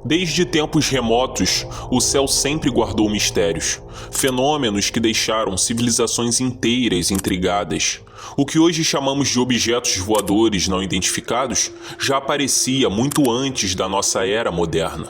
Desde tempos remotos, o céu sempre guardou mistérios, fenômenos que deixaram civilizações inteiras intrigadas. O que hoje chamamos de objetos voadores não identificados já aparecia muito antes da nossa era moderna.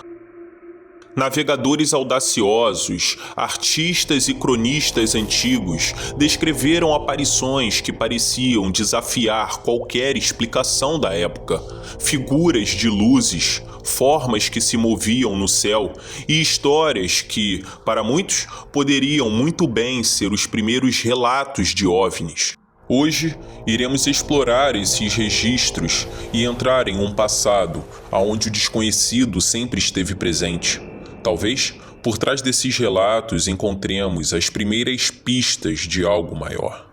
Navegadores audaciosos, artistas e cronistas antigos descreveram aparições que pareciam desafiar qualquer explicação da época, figuras de luzes, formas que se moviam no céu e histórias que, para muitos, poderiam muito bem ser os primeiros relatos de OVNIs. Hoje, iremos explorar esses registros e entrar em um passado onde o desconhecido sempre esteve presente. Talvez, por trás desses relatos, encontremos as primeiras pistas de algo maior.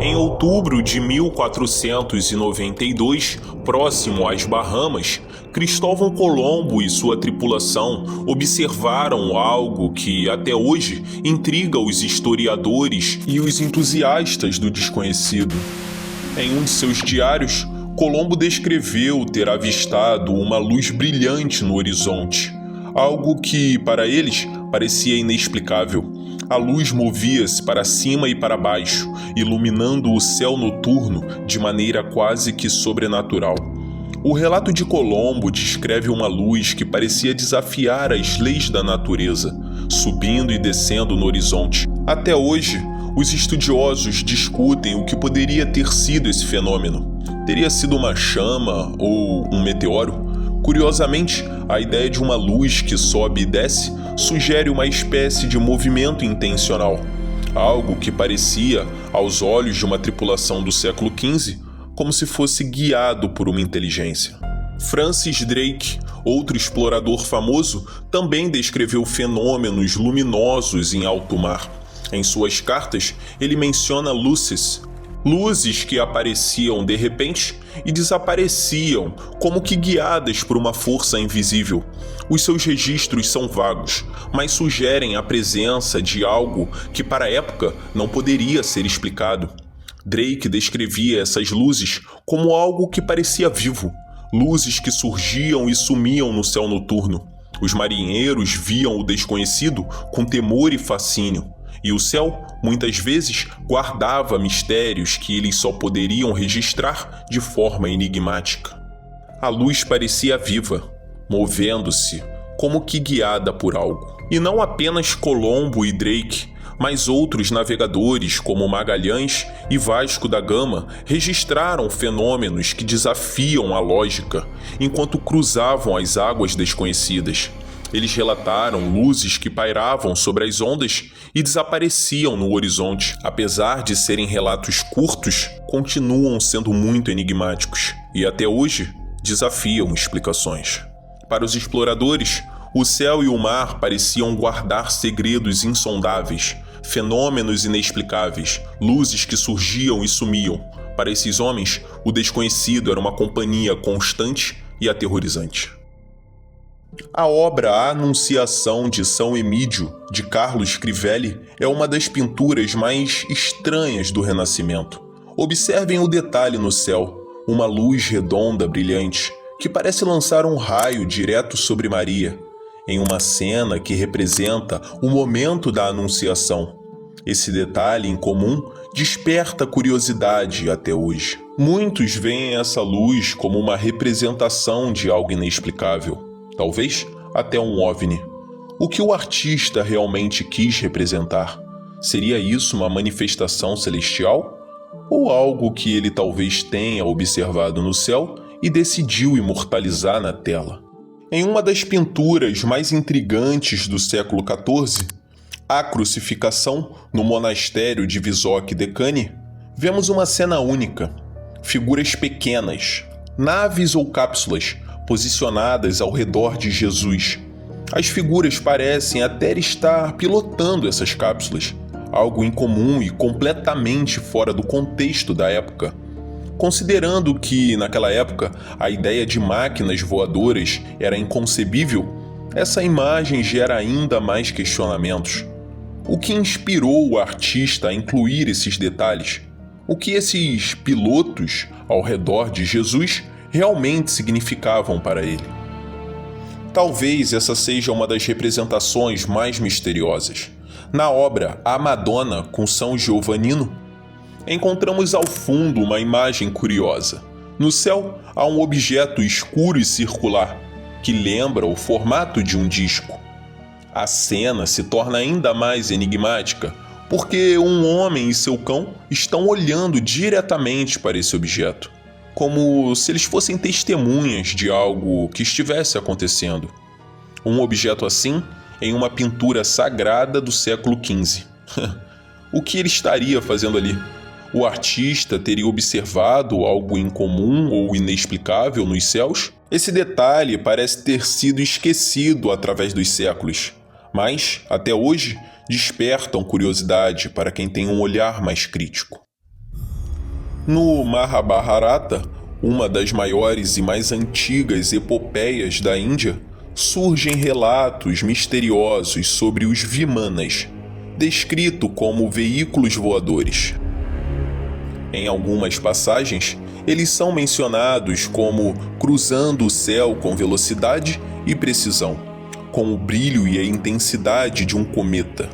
Em outubro de 1492, próximo às Bahamas, Cristóvão Colombo e sua tripulação observaram algo que, até hoje, intriga os historiadores e os entusiastas do desconhecido. Em um de seus diários, Colombo descreveu ter avistado uma luz brilhante no horizonte, algo que, para eles, parecia inexplicável. A luz movia-se para cima e para baixo, iluminando o céu noturno de maneira quase que sobrenatural. O relato de Colombo descreve uma luz que parecia desafiar as leis da natureza, subindo e descendo no horizonte. Até hoje, os estudiosos discutem o que poderia ter sido esse fenômeno. Teria sido uma chama ou um meteoro? Curiosamente, a ideia de uma luz que sobe e desce sugere uma espécie de movimento intencional, algo que parecia, aos olhos de uma tripulação do século XV, como se fosse guiado por uma inteligência. Francis Drake, outro explorador famoso, também descreveu fenômenos luminosos em alto mar. Em suas cartas, ele menciona luzes que apareciam de repente e desapareciam, como que guiadas por uma força invisível. Os seus registros são vagos, mas sugerem a presença de algo que para a época não poderia ser explicado. Drake descrevia essas luzes como algo que parecia vivo, luzes que surgiam e sumiam no céu noturno. Os marinheiros viam o desconhecido com temor e fascínio, e o céu, muitas vezes, guardava mistérios que eles só poderiam registrar de forma enigmática. A luz parecia viva, movendo-se, como que guiada por algo. E não apenas Colombo e Drake, mas outros navegadores como Magalhães e Vasco da Gama registraram fenômenos que desafiam a lógica enquanto cruzavam as águas desconhecidas. Eles relataram luzes que pairavam sobre as ondas e desapareciam no horizonte. Apesar de serem relatos curtos, continuam sendo muito enigmáticos e até hoje desafiam explicações. Para os exploradores, o céu e o mar pareciam guardar segredos insondáveis, fenômenos inexplicáveis, luzes que surgiam e sumiam. Para esses homens, o desconhecido era uma companhia constante e aterrorizante. A obra A Anunciação de São Emídio, de Carlos Crivelli, é uma das pinturas mais estranhas do Renascimento. Observem o detalhe no céu, uma luz redonda brilhante, que parece lançar um raio direto sobre Maria, em uma cena que representa o momento da Anunciação. Esse detalhe incomum desperta curiosidade até hoje. Muitos veem essa luz como uma representação de algo inexplicável. Talvez até um OVNI. O que o artista realmente quis representar? Seria isso uma manifestação celestial? Ou algo que ele talvez tenha observado no céu e decidiu imortalizar na tela? Em uma das pinturas mais intrigantes do século XIV, A Crucificação, no monastério de Visoque-Decane, vemos uma cena única. Figuras pequenas, naves ou cápsulas, posicionadas ao redor de Jesus. As figuras parecem até estar pilotando essas cápsulas, algo incomum e completamente fora do contexto da época. Considerando que, naquela época, a ideia de máquinas voadoras era inconcebível, essa imagem gera ainda mais questionamentos. O que inspirou o artista a incluir esses detalhes? O que esses pilotos ao redor de Jesus realmente significavam para ele. Talvez essa seja uma das representações mais misteriosas. Na obra A Madonna com São Giovannino, encontramos ao fundo uma imagem curiosa. No céu há um objeto escuro e circular, que lembra o formato de um disco. A cena se torna ainda mais enigmática, porque um homem e seu cão estão olhando diretamente para esse objeto, como se eles fossem testemunhas de algo que estivesse acontecendo. Um objeto assim em uma pintura sagrada do século XV. O que ele estaria fazendo ali? O artista teria observado algo incomum ou inexplicável nos céus? Esse detalhe parece ter sido esquecido através dos séculos, mas, até hoje, despertam curiosidade para quem tem um olhar mais crítico. No Mahabharata, uma das maiores e mais antigas epopeias da Índia, surgem relatos misteriosos sobre os Vimanas, descrito como veículos voadores. Em algumas passagens, eles são mencionados como cruzando o céu com velocidade e precisão, com o brilho e a intensidade de um cometa.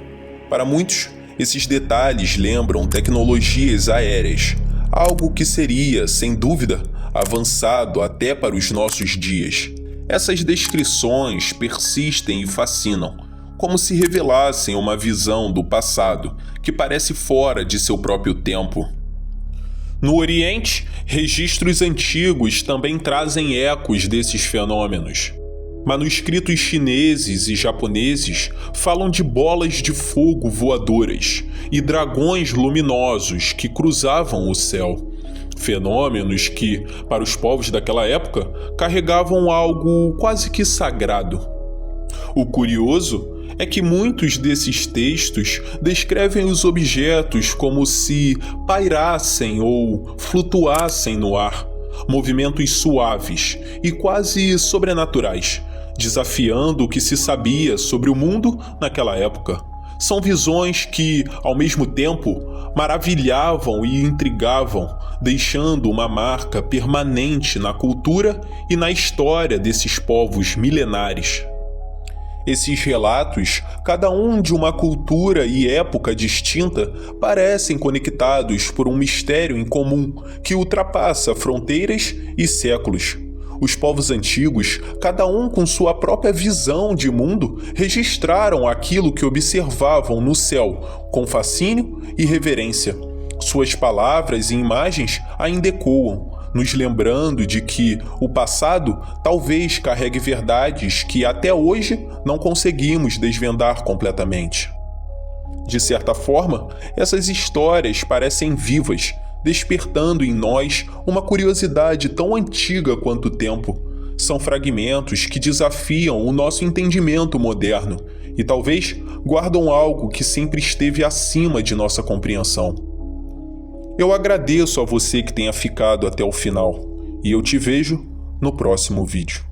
Para muitos, esses detalhes lembram tecnologias aéreas, algo que seria, sem dúvida, avançado até para os nossos dias. Essas descrições persistem e fascinam, como se revelassem uma visão do passado que parece fora de seu próprio tempo. No Oriente, registros antigos também trazem ecos desses fenômenos. Manuscritos chineses e japoneses falam de bolas de fogo voadoras e dragões luminosos que cruzavam o céu. Fenômenos que, para os povos daquela época, carregavam algo quase que sagrado. O curioso é que muitos desses textos descrevem os objetos como se pairassem ou flutuassem no ar, movimentos suaves e quase sobrenaturais, desafiando o que se sabia sobre o mundo naquela época. São visões que, ao mesmo tempo, maravilhavam e intrigavam, deixando uma marca permanente na cultura e na história desses povos milenares. Esses relatos, cada um de uma cultura e época distinta, parecem conectados por um mistério em comum que ultrapassa fronteiras e séculos. Os povos antigos, cada um com sua própria visão de mundo, registraram aquilo que observavam no céu, com fascínio e reverência. Suas palavras e imagens ainda ecoam, nos lembrando de que o passado talvez carregue verdades que até hoje não conseguimos desvendar completamente. De certa forma, essas histórias parecem vivas, despertando em nós uma curiosidade tão antiga quanto o tempo. São fragmentos que desafiam o nosso entendimento moderno e talvez guardam algo que sempre esteve acima de nossa compreensão. Eu agradeço a você que tenha ficado até o final e eu te vejo no próximo vídeo.